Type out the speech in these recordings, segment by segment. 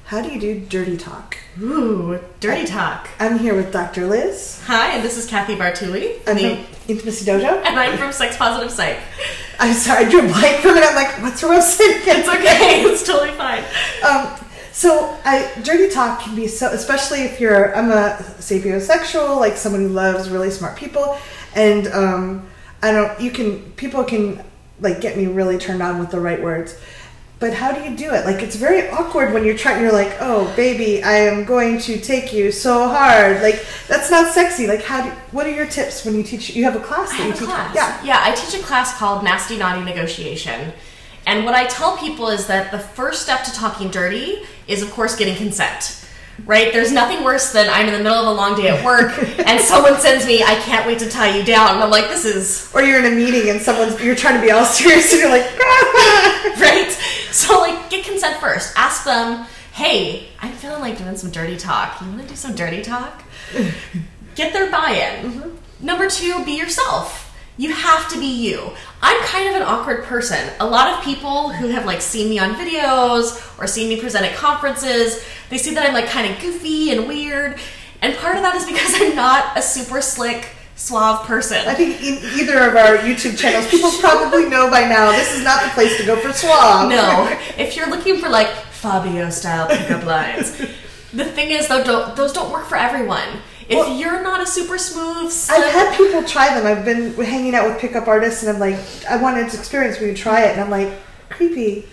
How do you do dirty talk? Ooh, dirty talk. I'm here with Dr. Liz. Hi, and this is Cathy Vartuli. I'm from Intimacy Dojo. And I'm from Sex Positive Psych. I'm sorry, I drew a blank from it. I'm like, what's her website again? It's okay. It's totally fine. Dirty talk can be so, especially if I'm a sapiosexual, like someone who loves really smart people, and people can like get me really turned on with the right words. But how do you do it? Like, it's very awkward when you're like, oh, baby, I am going to take you so hard. Like, that's not sexy. Like, what are your tips when you teach? You have a class that you teach? Yeah, I teach a class called Nasty Naughty Negotiation. And what I tell people is that the first step to talking dirty is, of course, getting consent. Right? There's nothing worse than I'm in the middle of a long day at work and someone sends me, I can't wait to tie you down. And I'm like, this is... Or you're in a meeting and you're trying to be all serious and you're like... Right? So, like, get consent first. Ask them, hey, I'm feeling like doing some dirty talk. You want to do some dirty talk? Get their buy-in. Mm-hmm. Number 2, be yourself. You have to be you. I'm kind of an awkward person. A lot of people who have like seen me on videos or seen me present at conferences, they see that I'm like kind of goofy and weird. And part of that is because I'm not a super slick, suave person. I think in either of our YouTube channels, people probably know by now this is not the place to go for suave. No. If you're looking for like Fabio style pickup lines, the thing is though, those don't work for everyone. If you're not a super smooth, slick... I've had people try them. I've been hanging out with pickup artists, and I'm like, I wanted to experience when you try it, and I'm like, creepy.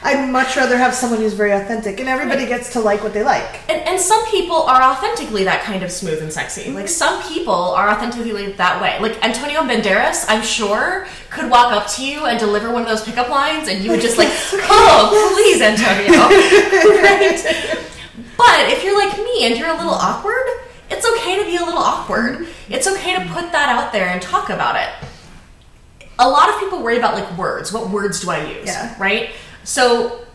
I'd much rather have someone who's very authentic, and everybody gets to like what they like. And some people are authentically that kind of smooth and sexy. Like, some people are authentically that way. Like, Antonio Banderas, I'm sure, could walk up to you and deliver one of those pickup lines, and you would just like, oh, please, Antonio. Right? But if you're like me and you're a little awkward... It's okay to be a little awkward. It's okay to put that out there and talk about it. A lot of people worry about like words. What words do I use? Yeah. Right? So,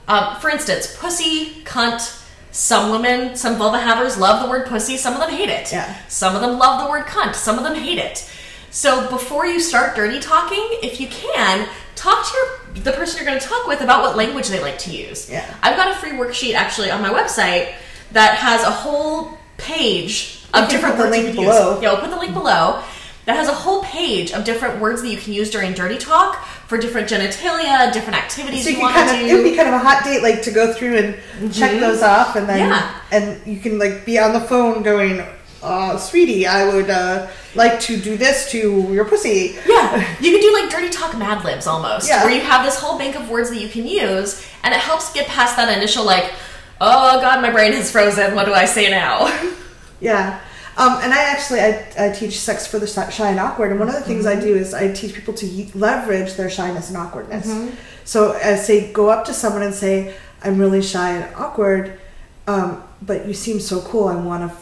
for instance, pussy, cunt, some women, some vulva havers love the word pussy. Some of them hate it. Yeah. Some of them love the word cunt. Some of them hate it. So before you start dirty talking, if you can, talk to the person you're going to talk with about what language they like to use. Yeah. I've got a free worksheet actually on my website that has a whole page of different words you can use. Yeah, I'll put the link below. That has a whole page of different words that you can use during dirty talk for different genitalia, different activities so you want to do. It would be kind of a hot date, like to go through and check those off, and then and you can like be on the phone going, "Sweetie, I would like to do this to your pussy." Yeah, you can do like dirty talk Mad Libs almost, where you have this whole bank of words that you can use, and it helps get past that initial like, "Oh God, my brain has frozen. What do I say now?" Yeah. And I teach sex for the shy and awkward, and one of the things I do is I teach people to leverage their shyness and awkwardness. So I say, go up to someone and say, I'm really shy and awkward, but you seem so cool, I want to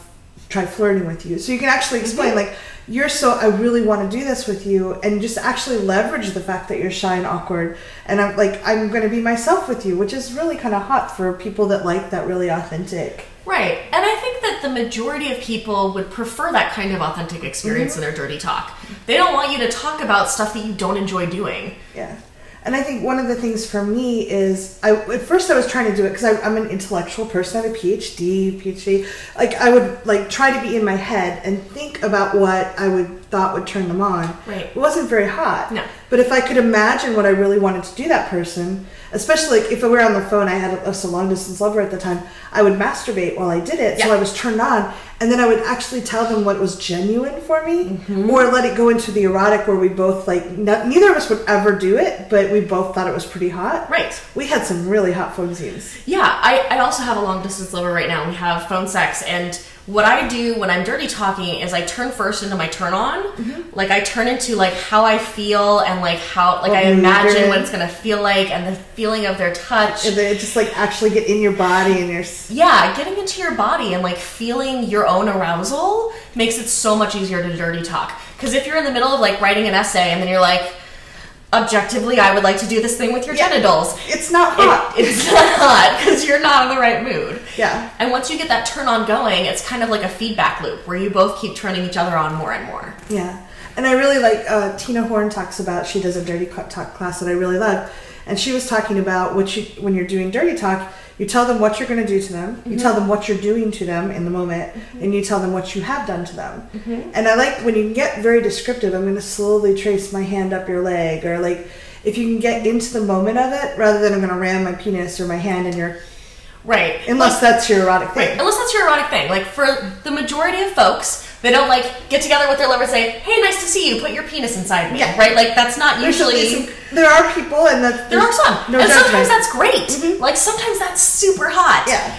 try flirting with you. So you can actually explain, like, I really want to do this with you, and just actually leverage the fact that you're shy and awkward, and I'm going to be myself with you, which is really kind of hot for people that like that really authentic. Right. And I think that the majority of people would prefer that kind of authentic experience in their dirty talk. They don't want you to talk about stuff that you don't enjoy doing. Yeah. And I think one of the things for me is, at first I was trying to do it because I'm an intellectual person. I have a PhD. Like, I would like try to be in my head and think about what I thought would turn them on. Right. It wasn't very hot. No. But if I could imagine what I really wanted to do that person, especially like if we were on the phone, I had a long distance lover at the time, I would masturbate while I did it. So I was turned on, and then I would actually tell them what was genuine for me, or let it go into the erotic where we both like, neither of us would ever do it, but we both thought it was pretty hot. Right. We had some really hot phone scenes. Yeah, I also have a long distance lover right now. We have phone sex, and what I do when I'm dirty talking is I turn first into my turn on. Like, I turn into like how I feel and like how, like, I imagine what it's going to feel like and the feeling of their touch. And then just like actually get in your body and your... Yeah, getting into your body and like feeling your own arousal makes it so much easier to dirty talk. Because if you're in the middle of like writing an essay and then you're like, objectively, I would like to do this thing with your genitals. It's not hot. It's not hot because you're not in the right mood. Yeah. And once you get that turn on going, it's kind of like a feedback loop where you both keep turning each other on more and more. Yeah. And I really like, Tina Horn talks about, she does a dirty talk class that I really love. And she was talking about when you're doing dirty talk, You tell them what you're going to do to them. You tell them what you're doing to them in the moment, and you tell them what you have done to them. And I like when you get very descriptive. I'm going to slowly trace my hand up your leg, or like if you can get into the moment of it, rather than I'm going to ram my penis or my hand in your. Right. Unless that's your erotic thing. Right. Unless that's your erotic thing. Like, for the majority of folks, they don't, like, get together with their lover and say, hey, nice to see you, put your penis inside me. Yeah. Right? Like, that's not usually... There are people, and there are some. No and judgment. Sometimes that's great. Like, sometimes that's super hot. Yeah.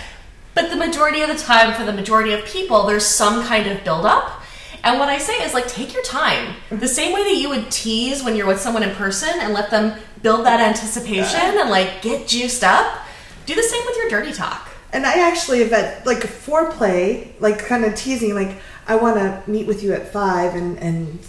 But the majority of the time, for the majority of people, there's some kind of build-up. And what I say is, like, take your time. The same way that you would tease when you're with someone in person and let them build that anticipation and, like, get juiced up, do the same with your dirty talk. And I actually have had, like, a foreplay, like, kind of teasing, like, I want to meet with you at 5 and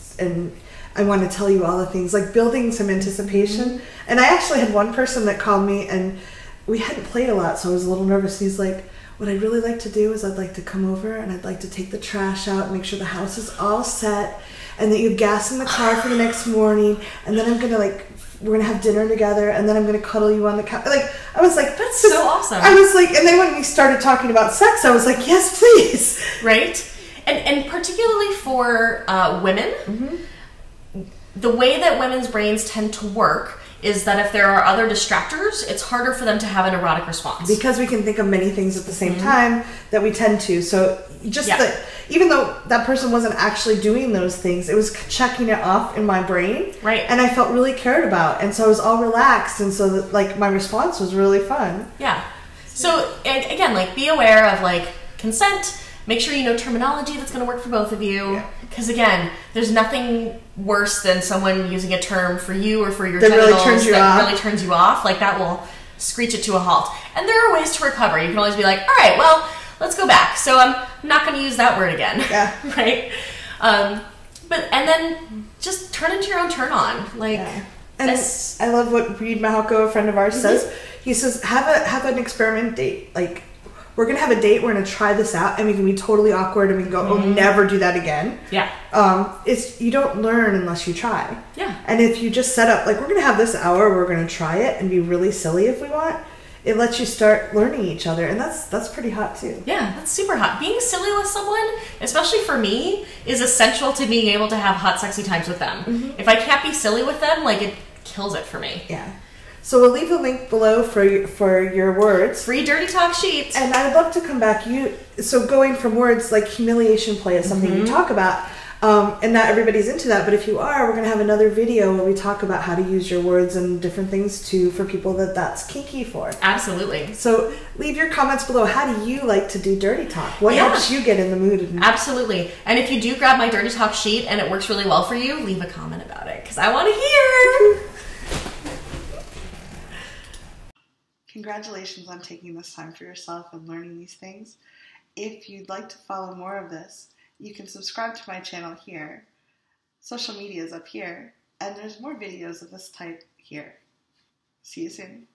I want to tell you all the things, like, building some anticipation. And I actually had one person that called me, and we hadn't played a lot, so I was a little nervous. He's like, what I'd really like to do is I'd like to come over and I'd like to take the trash out, make sure the house is all set, and that you have gas in the car for the next morning, and then I'm going to, like, we're going to have dinner together, and then I'm going to cuddle you on the couch. Like, I was like, that's so awesome. I was like, and then when we started talking about sex, I was like, yes, please. Right? And particularly for women, the way that women's brains tend to work is that if there are other distractors, it's harder for them to have an erotic response. Because we can think of many things at the same time that we tend to. So just that, even though that person wasn't actually doing those things, it was checking it off in my brain. Right. And I felt really cared about. And so I was all relaxed. And so that, like, my response was really fun. Yeah. So again, like, be aware of, like, consent. Make sure you know terminology that's going to work for both of you. Because, again, there's nothing worse than someone using a term for you or for your genitals really turns you off. Like, that will screech it to a halt. And there are ways to recover. You can always be like, all right, well, let's go back. So I'm not going to use that word again. Yeah. Right? And then just turn into your own turn on. Like, and I love what Reed Mahalko, a friend of ours, says. He says, have an experiment date. Like, we're going to have a date, we're going to try this out, and we can be totally awkward, and we can go, oh, never do that again. Yeah. You don't learn unless you try. Yeah. And if you just set up, like, we're going to have this hour, we're going to try it and be really silly if we want, it lets you start learning each other, and that's pretty hot, too. Yeah, that's super hot. Being silly with someone, especially for me, is essential to being able to have hot, sexy times with them. If I can't be silly with them, like, it kills it for me. Yeah. So we'll leave the link below for your words. Free dirty talk sheet. And I'd love to come back. So going from words like humiliation play is something you talk about, and not everybody's into that. But if you are, we're going to have another video where we talk about how to use your words and different things for people that's kinky for. Absolutely. So leave your comments below. How do you like to do dirty talk? What helps you get in the mood? Absolutely. And if you do grab my dirty talk sheet and it works really well for you, leave a comment about it because I want to hear. Congratulations on taking this time for yourself and learning these things. If you'd like to follow more of this, you can subscribe to my channel here. Social media is up here, and there's more videos of this type here. See you soon.